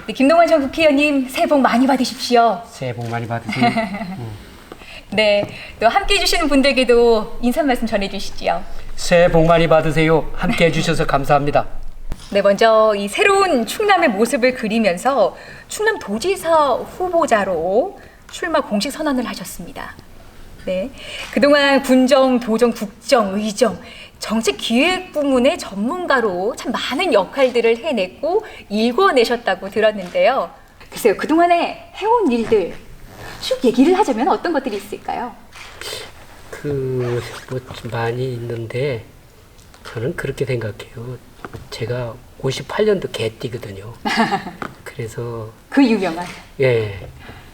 네, 김동완 전 국회의원님 새해 복 많이 받으십시오. 새해 복 많이 받으세요. 네, 또 함께 해주시는 분들께도 인사 말씀 전해주시지요. 새해 복 많이 받으세요. 함께 해주셔서 감사합니다. 네, 먼저 이 새로운 충남의 모습을 그리면서 충남 도지사 후보자로 출마 공식 선언을 하셨습니다. 네, 그동안 군정, 도정, 국정, 의정, 정책 기획 부문의 전문가로 참 많은 역할들을 해냈고 일궈내셨다고 들었는데요. 글쎄요, 그동안에 해온 일들 쭉 얘기를 하자면 어떤 것들이 있을까요? 뭐 많이 있는데 저는 그렇게 생각해요. 제가 58년도 개띠거든요. 그래서 그 유명한. 예,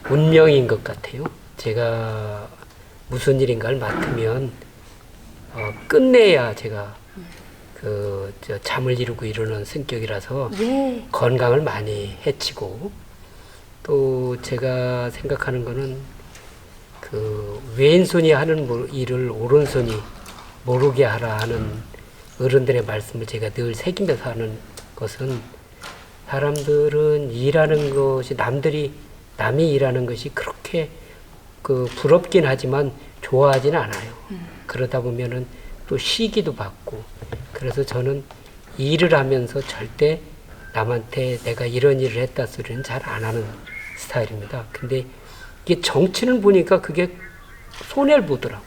운명인 것 같아요. 제가 무슨 일인가를 맡으면 끝내야 제가 잠을 이루고 이러는 성격이라서 예. 건강을 많이 해치고 또 제가 생각하는 거는 왼손이 하는 일을 오른손이 모르게 하라 하는 어른들의 말씀을 제가 늘 새기면서 하는 것은 사람들은 일하는 것이 남이 일하는 것이 그렇게 부럽긴 하지만 좋아하진 않아요. 그러다 보면은 또 시기도 받고 그래서 저는 일을 하면서 절대 남한테 내가 이런 일을 했다 소리는 잘 안 하는 스타일입니다. 근데 이게 정치는 보니까 그게 손해를 보더라고.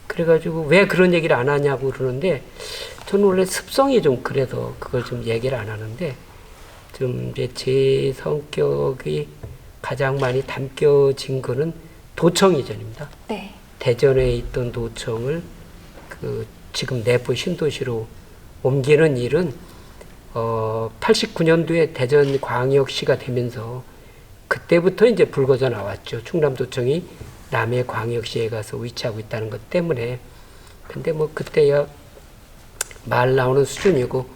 그래가지고 왜 그런 얘기를 안 하냐고 그러는데 저는 원래 습성이 좀 그래서 그걸 좀 얘기를 안 하는데 좀 이제 제 성격이 가장 많이 담겨진 거는 도청 이전입니다. 네. 대전에 있던 도청을 지금 내포 신도시로 옮기는 일은 89년도에 대전 광역시가 되면서 그때부터 이제 불거져 나왔죠. 충남도청이 남해 광역시에 가서 위치하고 있다는 것 때문에. 근데 뭐 그때야 말 나오는 수준이고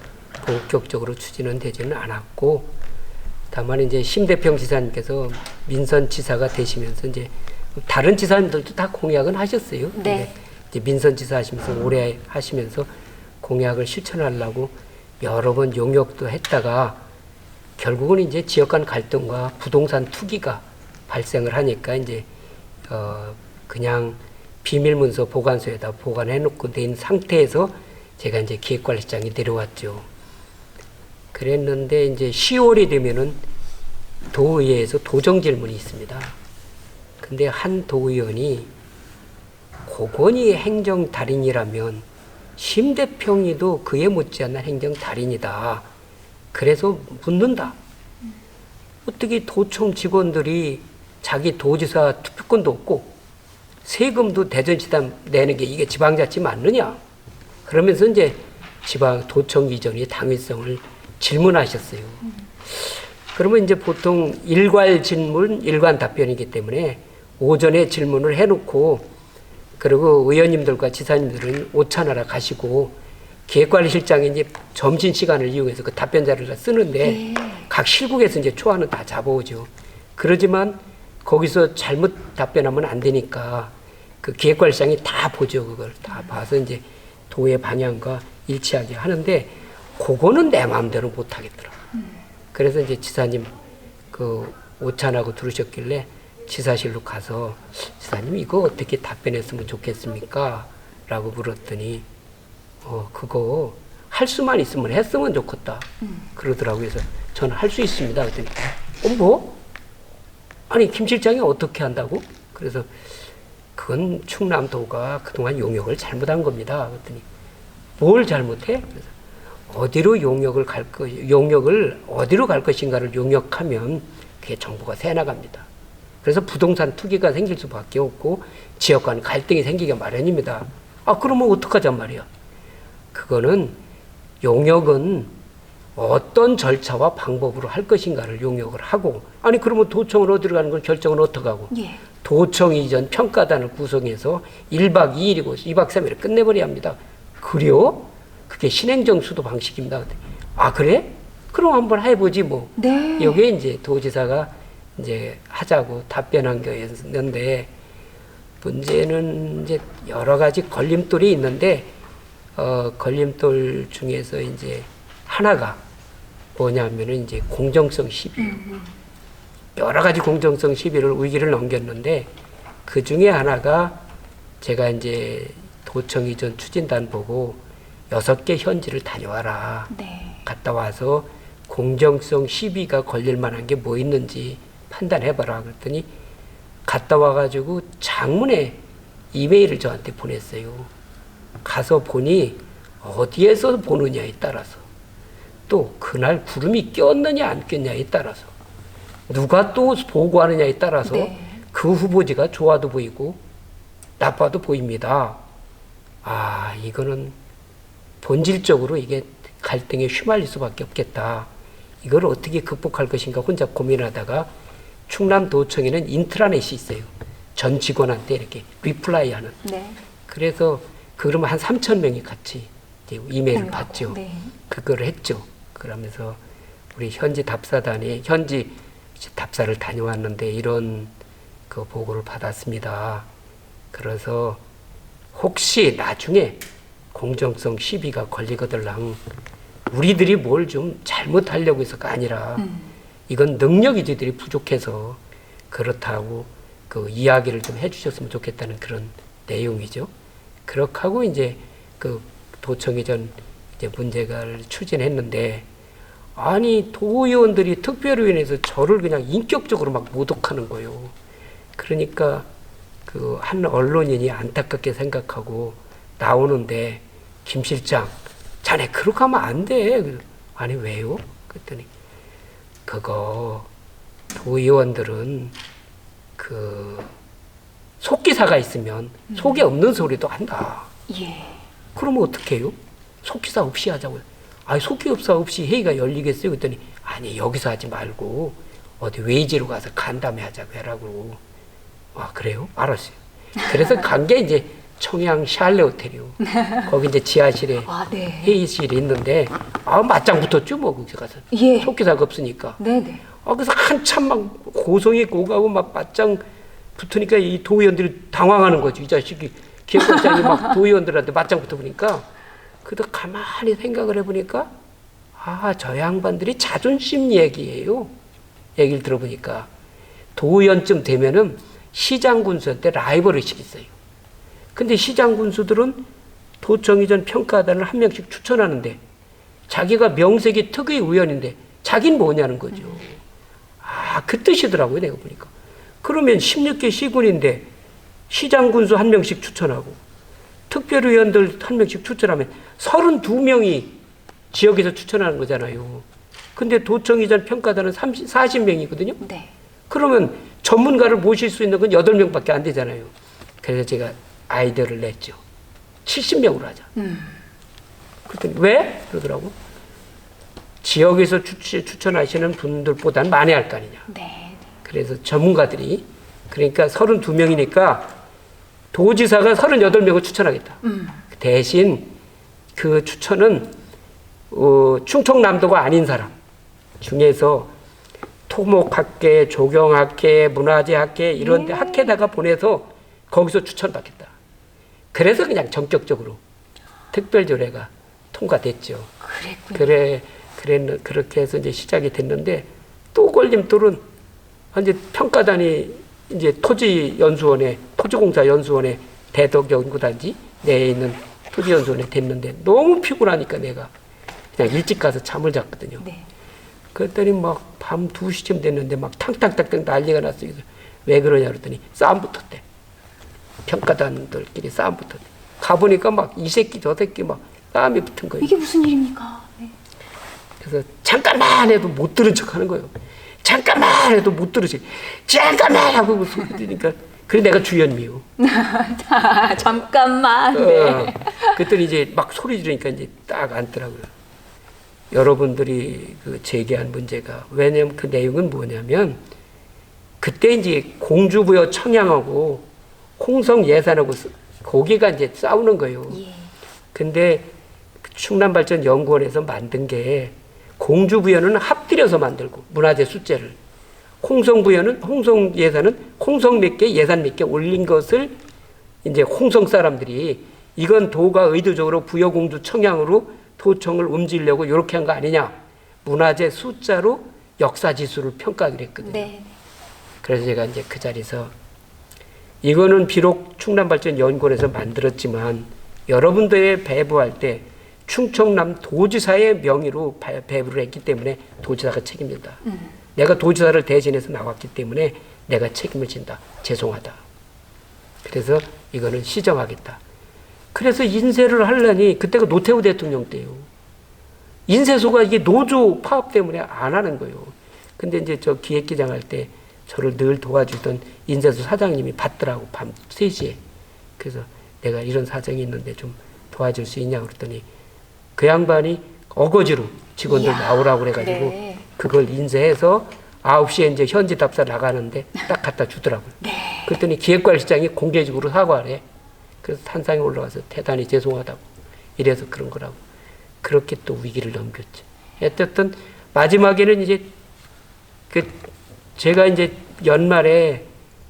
본격적으로 추진은 되지는 않았고, 다만 이제 심대평 지사님께서 민선지사가 되시면서 이제 다른 지사님들도 다 공약은 하셨어요. 네. 이제 민선지사 하시면서 오래 하시면서 공약을 실천하려고 여러 번 용역도 했다가 결국은 이제 지역 간 갈등과 부동산 투기가 발생을 하니까 이제 그냥 비밀문서 보관소에다 보관해놓고 된 상태에서 제가 이제 기획관리실장이 내려왔죠. 그랬는데 이제 10월이 되면은 도의회에서 도정 질문이 있습니다. 근데 한 도의원이 고건이 행정달인이라면 심대평이도 그에 못지않은 행정달인이다. 그래서 묻는다. 어떻게 도청 직원들이 자기 도지사 투표권도 없고 세금도 대전시당 내는 게 이게 지방자치 맞느냐? 그러면서 이제 도청 이전의 당위성을 질문하셨어요. 그러면 이제 보통 일괄 질문, 일관 답변이기 때문에 오전에 질문을 해놓고 그리고 의원님들과 지사님들은 오찬하러 가시고 기획관리실장이 이제 점심시간을 이용해서 그 답변 자료를 쓰는데 각 실국에서 이제 초안은 다 잡아오죠. 그러지만 거기서 잘못 답변하면 안 되니까 그 기획관리실장이 다 보죠. 그걸 다 봐서 이제 도의 방향과 일치하게 하는데 그거는 내 마음대로 못 하겠더라고. 그래서 이제 지사님 오찬하고 들으셨길래 지사실로 가서 지사님 이거 어떻게 답변했으면 좋겠습니까? 라고 물었더니 그거 할 수만 있으면 했으면 좋겠다. 그러더라고요. 그래서 저는 할 수 있습니다. 그랬더니 뭐? 아니 김 실장이 어떻게 한다고? 그래서 그건 충남도가 그동안 용역을 잘못한 겁니다. 그랬더니 뭘 잘못해? 그래서 용역을 어디로 갈 것인가를 용역하면 그게 정보가 새나갑니다. 그래서 부동산 투기가 생길 수밖에 없고 지역 간 갈등이 생기기 마련입니다. 그러면 어떡하잔 말이야. 그거는 용역은 어떤 절차와 방법으로 할 것인가를 용역을 하고 그러면 도청을 어디로 가는 걸 결정을 어떻게 하고 도청 이전 평가단을 구성해서 1박 2일이고 2박 3일을 끝내버려야 합니다. 그래요? 그게 신행정 수도 방식입니다. 그래? 그럼 한번 해보지 뭐. 네. 여기에 이제 도지사가 이제 하자고 답변한 거였는데 문제는 이제 여러 가지 걸림돌이 있는데 걸림돌 중에서 이제 하나가 뭐냐면은 이제 공정성 시비. 여러 가지 공정성 시비를 위기를 넘겼는데 그 중에 하나가 제가 이제 도청 이전 추진단 보고 6개 현지를 다녀와라. 네. 갔다 와서 공정성 시비가 걸릴 만한 게 뭐 있는지 판단해봐라. 그랬더니 갔다 와가지고 장문에 이메일을 저한테 보냈어요. 가서 보니 어디에서 보느냐에 따라서 또 그날 구름이 꼈느냐 안 꼈냐에 따라서 누가 또 보고하느냐에 따라서 네. 그 후보지가 좋아도 보이고 나빠도 보입니다. 아, 이거는 본질적으로 이게 갈등에 휘말릴 수밖에 없겠다. 이걸 어떻게 극복할 것인가 혼자 고민하다가 충남도청에는 인트라넷이 있어요. 전 직원한테 이렇게 리플라이 하는. 네. 그래서 그러면 한 3,000명이 같이 이제 이메일을 공유하고, 받죠. 네. 그걸 했죠. 그러면서 우리 현지 답사단이 현지 답사를 다녀왔는데 이런 그 보고를 받았습니다. 그래서 혹시 나중에 공정성 시비가 걸리거들랑 우리들이 뭘 좀 잘못하려고 해서가 아니라 이건 능력이 저희들이 부족해서 그렇다고 그 이야기를 좀 해주셨으면 좋겠다는 그런 내용이죠. 그렇게 하고 이제 그 도청이전 이제 문제를 추진했는데 아니 도의원들이 특별위원회에서 저를 그냥 인격적으로 막 모독하는 거예요. 그러니까 그 한 언론인이 안타깝게 생각하고 나오는데 김 실장 자네 그렇게 하면 안 돼. 아니 왜요? 그랬더니 그거 도의원들은 그 속기사가 있으면 속에 없는 소리도 한다. 예. 그러면 어떻게 해요? 속기사 없이 하자고요. 아니 속기사 없이 회의가 열리겠어요? 그랬더니 아니 여기서 하지 말고 어디 외지로 가서 간담회 하자고 해라고. 아 그래요? 알았어요. 그래서 간 게 이제 청양 샬레 호텔이요. 거기 이제 지하실에 아, 네. 회의실이 있는데 아 맞짱 붙었죠 뭐 거기 가서. 예. 속기사가 없으니까. 네네. 그래서 한참 막 고성이 고가고 막 맞짱 붙으니까 이 도의원들이 당황하는 거죠. 이 자식이 기획국장이 막 도의원들한테 맞짱 붙어보니까 그래도 가만히 생각을 해보니까 아, 저 양반들이 자존심 얘기예요. 얘기를 들어보니까 도의원쯤 되면은 시장 군수한테 라이벌의식이 있어요. 근데 시장 군수들은 도청이전 평가단을 한 명씩 추천하는데 자기가 명색이 특의 의원인데 자기는 뭐냐는 거죠. 아, 그 뜻이더라고요. 내가 보니까. 그러면 16개 시군인데 시장 군수 한 명씩 추천하고 특별위원들 한 명씩 추천하면 32명이 지역에서 추천하는 거잖아요. 근데 도청이전 평가단은 40명이거든요. 네. 그러면 전문가를 모실 수 있는 건 8명밖에 안 되잖아요. 그래서 제가 아이디어를 냈죠. 70명으로 하자. 그랬더니 왜? 그러더라고. 지역에서 추천하시는 분들보다는 많이 할 거 아니냐. 네. 그래서 전문가들이 그러니까 32명이니까 도지사가 38명을 추천하겠다. 대신 그 추천은 충청남도가 아닌 사람 중에서 토목학계, 조경학계, 문화재학계 이런 데 학회다가 보내서 거기서 추천받겠다. 그래서 그냥 전격적으로 특별조례가 통과됐죠. 그랬군요. 그렇게 해서 이제 시작이 됐는데 또 걸림돌은 이제 평가단이 이제 토지공사 연수원에 대덕연구단지 내에 있는 토지연수원에 됐는데 너무 피곤하니까 내가 그냥 일찍 가서 잠을 잤거든요. 네. 그랬더니 막 밤 2시쯤 됐는데 막 탕탕탕탕 난리가 났어요. 왜 그러냐 그랬더니 싸움 붙었대. 평가단들끼리 싸움 붙었대. 가보니까 막 이 새끼 저 새끼 막 싸움이 붙은 거예요. 이게 무슨 일입니까? 네. 그래서 잠깐만 해도 못 들은 척 하는 거예요. 잠깐만 해도 못 들은 척. 잠깐만 하고 소리 들으니까 그래 내가 주연미요. 잠깐만. 네. 그랬더니 이제 막 소리 지르니까 이제 딱 앉더라고요. 여러분들이 그 제기한 문제가 왜냐면 그 내용은 뭐냐면 그때 이제 공주부여 청양하고 홍성 예산하고 거기가 이제 싸우는 거예요. 예. 근데 충남발전연구원에서 만든 게 공주부여는 합들여서 만들고 문화재 숫제를 홍성 예산은 홍성 몇 개 예산 몇 개 올린 것을 이제 홍성 사람들이 이건 도가 의도적으로 부여공주 청양으로 도청을 움직이려고 이렇게 한 거 아니냐 문화재 숫자로 역사 지수를 평가하기로 했거든요. 네. 그래서 제가 이제 그 자리에서 이거는 비록 충남발전연구원에서 만들었지만 여러분들의 배부할 때 충청남 도지사의 명의로 배부를 했기 때문에 도지사가 책임진다. 내가 도지사를 대신해서 나왔기 때문에 내가 책임을 진다. 죄송하다. 그래서 이거는 시정하겠다. 그래서 인쇄를 하려니 그때가 노태우 대통령 때요. 인쇄소가 이게 노조 파업 때문에 안 하는 거예요. 근데 이제 저 기획기장 할 때 저를 늘 도와주던 인쇄소 사장님이 받더라고, 밤 3시에. 그래서 내가 이런 사정이 있는데 좀 도와줄 수 있냐고 그랬더니 그 양반이 어거지로 직원들 나오라고 그래가지고 네. 그걸 인쇄해서 9시에 이제 현지 답사 나가는데 딱 갖다 주더라고요. 네. 그랬더니 기획관리장이 공개적으로 사과를 해. 그래서 탄상에 올라가서 대단히 죄송하다고. 이래서 그런 거라고. 그렇게 또 위기를 넘겼죠. 어쨌든 마지막에는 이제 제가 이제 연말에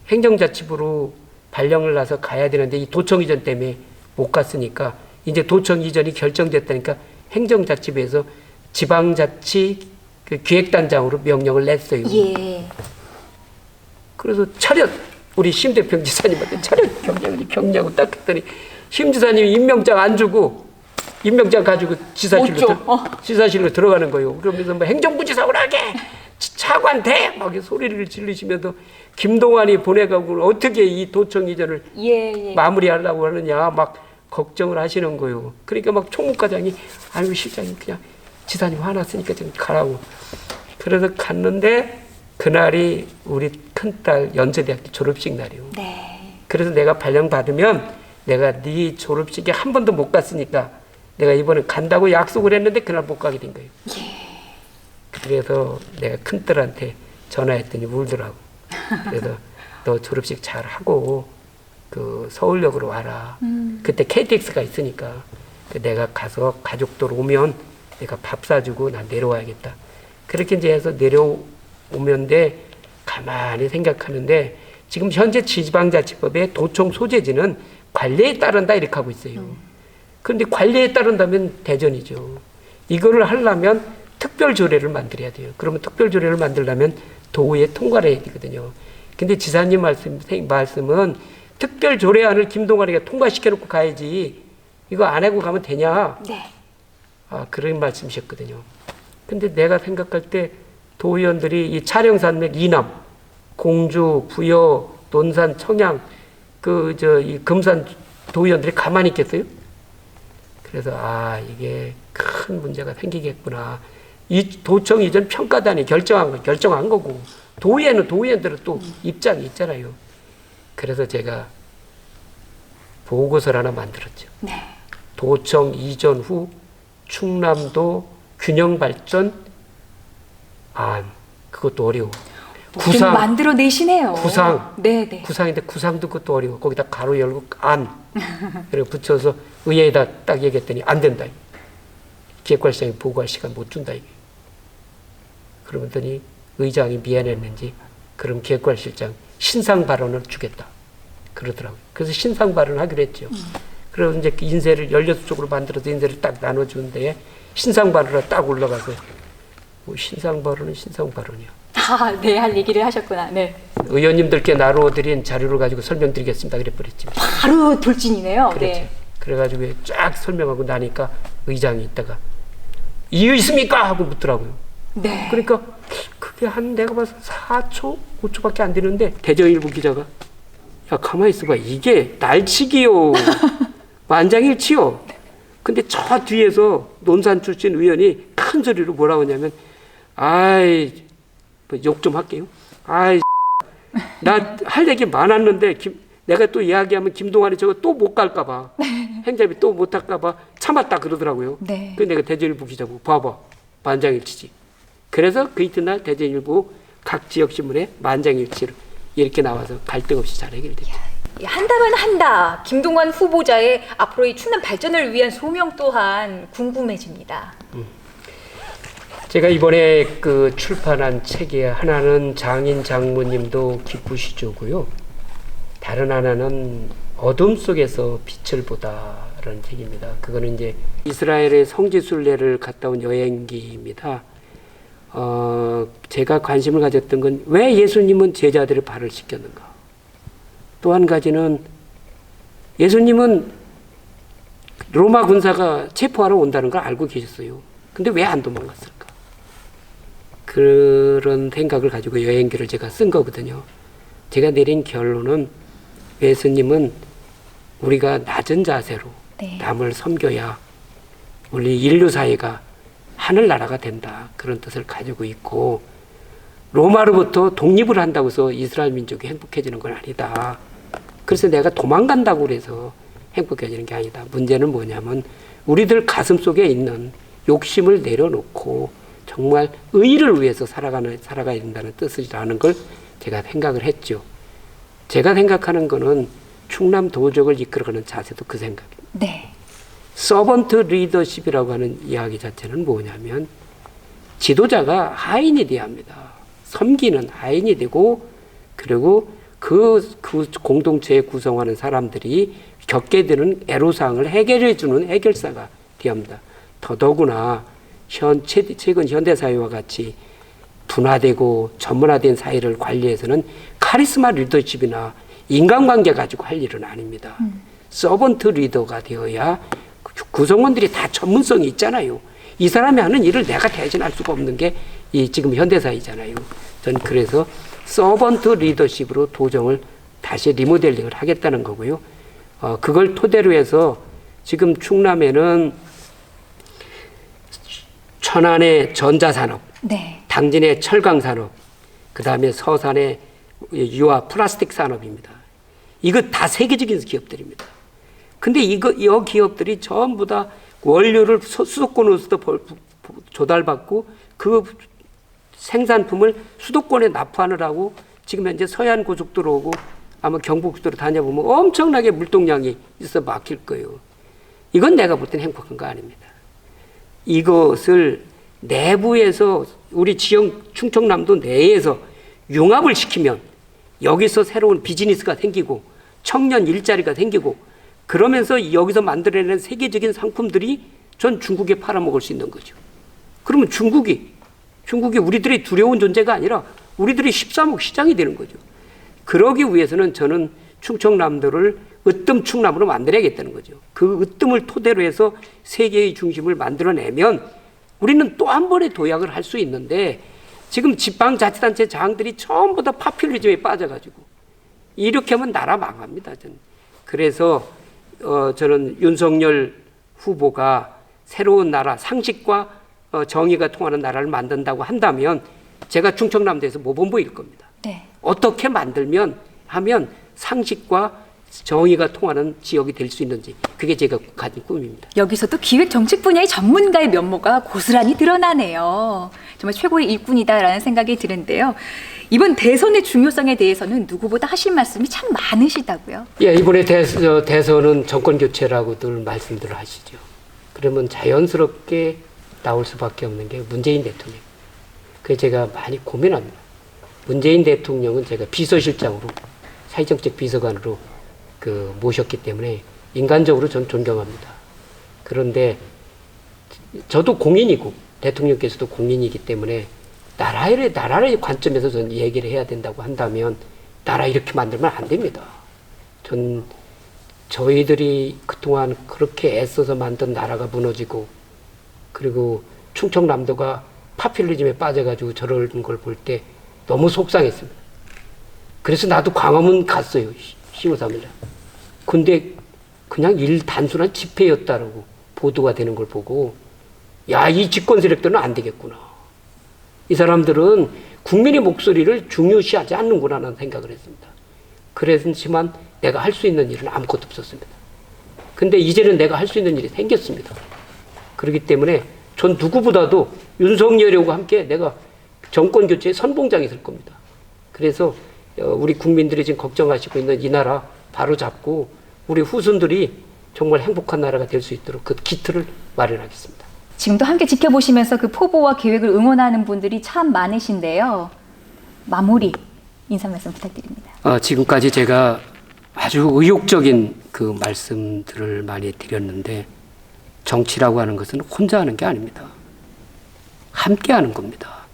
행정자치부로 발령을 나서 가야 되는데 이 도청 이전 때문에 못 갔으니까 이제 도청 이전이 결정됐다니까 행정자치부에서 지방자치 그 기획단장으로 명령을 냈어요. 예. 그래서 차렷 우리 심대평 지사님한테 차렷 경례하고 딱 했더니 심 지사님이 임명장 안 주고 임명장 가지고 지사실로 들어가는 거예요. 그러면서 뭐 행정부지사로 하게 차관대 막 소리를 지르시면서 김동완이 보내가고 어떻게 이 도청 이전을 마무리하려고 하느냐 막 걱정을 하시는 거예요. 그러니까 막 총무과장이 아유 실장님 그냥 지사님 화났으니까 좀 가라고. 그래서 갔는데 그날이 우리 큰딸 연세대학교 졸업식 날이요. 네. 그래서 내가 발령 받으면 내가 네 졸업식에 한 번도 못 갔으니까 내가 이번에 간다고 약속을 했는데 그날 못 가게 된 거예요. 그래서 내가 큰딸한테 전화했더니 울더라고. 그래서 너 졸업식 잘 하고 그 서울역으로 와라. 그때 KTX가 있으니까 내가 가서 가족들 오면 내가 밥 사주고 난 내려와야겠다. 그렇게 이제 해서 내려오면데 가만히 생각하는데 지금 현재 지방자치법의 도청 소재지는 관례에 따른다 이렇게 하고 있어요. 그런데 관례에 따른다면 대전이죠. 이거를 하려면 특별조례를 만들어야 돼요. 그러면 특별조례를 만들려면 도의회 통과를 해야 되거든요. 근데 지사님 말씀은 특별조례안을 김동완이가 통과시켜놓고 가야지 이거 안 하고 가면 되냐? 네. 아, 그런 말씀이셨거든요. 근데 내가 생각할 때 도의원들이 이 차량산맥 이남, 공주, 부여, 논산, 청양, 이 금산 도의원들이 가만히 있겠어요? 그래서 이게 큰 문제가 생기겠구나. 이 도청 이전 평가단이 결정한 거고 도의회는 도의원들은 또 입장이 있잖아요. 그래서 제가 보고서를 하나 만들었죠. 네. 도청 이전 후 충남도 균형 발전 안. 그것도 어려워. 구상 만들어 내시네요. 구상. 네네. 구상인데 구상도 그것도 어려워. 거기다 가로 열고 안. 그리고 붙여서 의회에다 딱 얘기했더니 안 된다. 기획관리장이 보고할 시간 못 준다 이게. 그러더니 의장이 미안했는지 그럼 기획관리실장 신상 발언을 주겠다. 그러더라고요. 그래서 신상 발언을 하기로 했죠. 그래서 이제 그 인쇄를 16쪽으로 만들어서 인쇄를 딱 나눠주는데 신상 발언을 딱 올라가서 뭐 신상 발언은 신상 발언이야. 네, 할 얘기를 하셨구나. 네. 의원님들께 나눠드린 자료를 가지고 설명드리겠습니다. 그래 버렸지. 바로 돌진이네요. 그렇죠. 네. 그래가지고 쫙 설명하고 나니까 의장이 있다가 이유 있습니까? 하고 묻더라고요. 네. 그러니까 그게 한 내가 봐서 4초, 5초밖에 안 되는데 대전일보 기자가 야 가만히 있어봐. 이게 날치기요. 만장일치요. 근데 저 뒤에서 논산 출신 의원이 큰 소리로 뭐라고 하냐면 아이 욕 좀 할게요. 아이 나 할 얘기 많았는데 내가 또 이야기하면 김동완이 저거 또 못 갈까봐 행자비 또 못 할까봐 참았다 그러더라고요. 네. 그래서 내가 대전일보 기자고 봐봐 만장일치지. 그래서 그 이튿날 대전일보 각 지역 신문에 만장일치로 이렇게 나와서 갈등 없이 잘 해결됐죠. 한다면 한다. 김동완 후보자의 앞으로의 충남 발전을 위한 소명 또한 궁금해집니다. 제가 이번에 그 출판한 책에 하나는 장인 장모님도 기쁘시죠고요. 다른 하나는 어둠 속에서 빛을 보다라는 책입니다. 그거는 이제 이스라엘의 성지순례를 갔다 온 여행기입니다. 제가 관심을 가졌던 건 왜 예수님은 제자들의 발을 씻겼는가? 또 한 가지는 예수님은 로마 군사가 체포하러 온다는 걸 알고 계셨어요. 근데 왜 안 도망갔을까? 그런 생각을 가지고 여행기를 제가 쓴 거거든요. 제가 내린 결론은 예수님은 우리가 낮은 자세로 네. 남을 섬겨야 우리 인류 사회가 하늘나라가 된다. 그런 뜻을 가지고 있고, 로마로부터 독립을 한다고 해서 이스라엘 민족이 행복해지는 건 아니다. 그래서 내가 도망간다고 그래서 행복해지는 게 아니다. 문제는 뭐냐면 우리들 가슴 속에 있는 욕심을 내려놓고 정말 의를 위해서 살아가야 된다는 뜻이라는 걸 제가 생각을 했죠. 제가 생각하는 거는 충남 도적을 이끌어가는 자세도 그 생각입니다. 네. 서번트 리더십이라고 하는 이야기 자체는 뭐냐면 지도자가 하인이 돼야 합니다. 섬기는 하인이 되고, 그리고 그 공동체에 구성하는 사람들이 겪게 되는 애로사항을 해결해 주는 해결사가 되어야 합니다. 더더구나 최근 현대사회와 같이 분화되고 전문화된 사회를 관리해서는 카리스마 리더십이나 인간관계 가지고 할 일은 아닙니다. 서번트 리더가 되어야 구성원들이 다 전문성이 있잖아요. 이 사람이 하는 일을 내가 대신할 수가 없는 게 이 지금 현대사회잖아요. 저는 그래서 서번트 리더십으로 도정을 다시 리모델링을 하겠다는 거고요. 그걸 토대로 해서 지금 충남에는 천안의 전자산업, 네. 당진의 철강산업, 그 다음에 서산의 유화 플라스틱 산업입니다. 이거 다 세계적인 기업들입니다. 근데 이 기업들이 전부 다 원료를 수도권으로부터 조달받고 그 생산품을 수도권에 납품하느라고 지금 현재 서해안 고속도로 오고 아마 경부고속도로 다녀보면 엄청나게 물동량이 있어 막힐 거예요. 이건 내가 볼 때는 행복한 거 아닙니다. 이것을 내부에서 우리 지역 충청남도 내에서 융합을 시키면 여기서 새로운 비즈니스가 생기고 청년 일자리가 생기고, 그러면서 여기서 만들어내는 세계적인 상품들이 전 중국에 팔아먹을 수 있는 거죠. 그러면 중국이 우리들의 두려운 존재가 아니라 우리들의 13억 시장이 되는 거죠. 그러기 위해서는 저는 충청남도를 으뜸 충남으로 만들어야겠다는 거죠. 그 으뜸을 토대로 해서 세계의 중심을 만들어내면 우리는 또 한 번의 도약을 할 수 있는데, 지금 지방자치단체 장들이 전부 다 파퓰리즘에 빠져가지고 이렇게 하면 나라 망합니다. 저는. 그래서 저는 윤석열 후보가 새로운 나라, 상식과 정의가 통하는 나라를 만든다고 한다면 제가 충청남도에서 모범부일 겁니다. 네. 어떻게 하면 상식과 정의가 통하는 지역이 될 수 있는지, 그게 제가 가진 꿈입니다. 여기서도 기획 정책 분야의 전문가의 면모가 고스란히 드러나네요. 정말 최고의 일꾼이다라는 생각이 드는데요. 이번 대선의 중요성에 대해서는 누구보다 하실 말씀이 참 많으시다고요. 예, 이번에 대선은 정권 교체라고들 말씀들을 하시죠. 그러면 자연스럽게 나올 수밖에 없는 게 문재인 대통령. 그래서 제가 많이 고민합니다. 문재인 대통령은 제가 비서실장으로, 사회정책 비서관으로 모셨기 때문에 인간적으로 전 존경합니다. 그런데 저도 공인이고 대통령께서도 공인이기 때문에 나라의 관점에서 저는 얘기를 해야 된다고 한다면 나라 이렇게 만들면 안 됩니다. 저희들이 그동안 그렇게 애써서 만든 나라가 무너지고, 그리고 충청남도가 파퓰리즘에 빠져가지고 저런 걸 볼 때 너무 속상했습니다. 그래서 나도 광화문 갔어요. 15.3일 날. 근데 그냥 단순한 집회였다라고 보도가 되는 걸 보고, 야, 이 집권 세력들은 안 되겠구나. 이 사람들은 국민의 목소리를 중요시하지 않는구나라는 생각을 했습니다. 그렇지만 내가 할 수 있는 일은 아무것도 없었습니다. 근데 이제는 내가 할 수 있는 일이 생겼습니다. 그렇기 때문에 전 누구보다도 윤석열하고 함께 내가 정권 교체의 선봉장에 설 겁니다. 그래서 우리 국민들이 지금 걱정하시고 있는 이 나라 바로 잡고 우리 후손들이 정말 행복한 나라가 될 수 있도록 그 기틀을 마련하겠습니다. 지금도 함께 지켜보시면서 그 포부와 계획을 응원하는 분들이 참 많으신데요. 마무리 인사 말씀 부탁드립니다. 지금까지 제가 아주 의욕적인 그 말씀들을 많이 드렸는데, 정치라고 하는 것은 혼자 하는 게 아닙니다. 함께 하는 겁니다.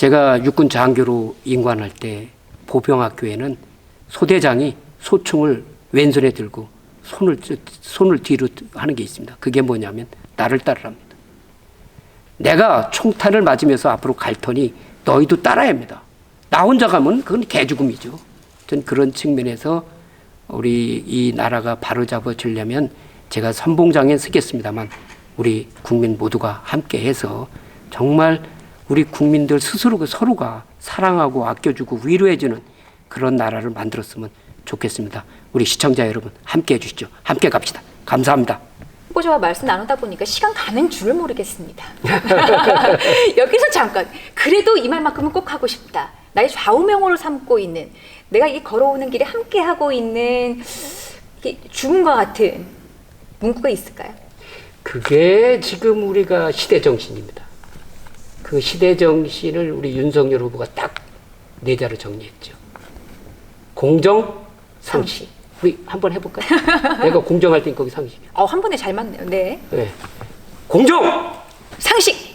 제가 육군 장교로 임관할 때 보병학교에는 소대장이 소총을 왼손에 들고 손을 뒤로 하는 게 있습니다. 그게 뭐냐면 나를 따르랍니다. 내가 총탄을 맞으면서 앞으로 갈 터니 너희도 따라야 합니다. 나 혼자 가면 그건 개죽음이죠. 전 그런 측면에서 우리 이 나라가 바로잡아지려면 제가 선봉장에 서겠습니다만 우리 국민 모두가 함께해서 정말 우리 국민들 스스로 서로가 사랑하고 아껴주고 위로해주는 그런 나라를 만들었으면 좋겠습니다. 우리 시청자 여러분 함께해 주시죠. 함께 갑시다. 감사합니다. 후보자와 말씀 나누다 보니까 시간 가는 줄을 모르겠습니다. 여기서 잠깐 그래도 이 말만큼은 꼭 하고 싶다. 나의 좌우명으로 삼고 있는 내가 이 걸어오는 길에 함께하고 있는 이게 죽음과 같은 문구가 있을까요? 그게 지금 우리가 시대정신입니다. 그 시대정신을 우리 윤석열 후보가 딱 네 자로 정리했죠. 공정, 상식. 우리 한번 해볼까요? 내가 공정할 땐 거기 상식이야. 한 번에 잘 맞네요. 네. 네. 공정! 상식!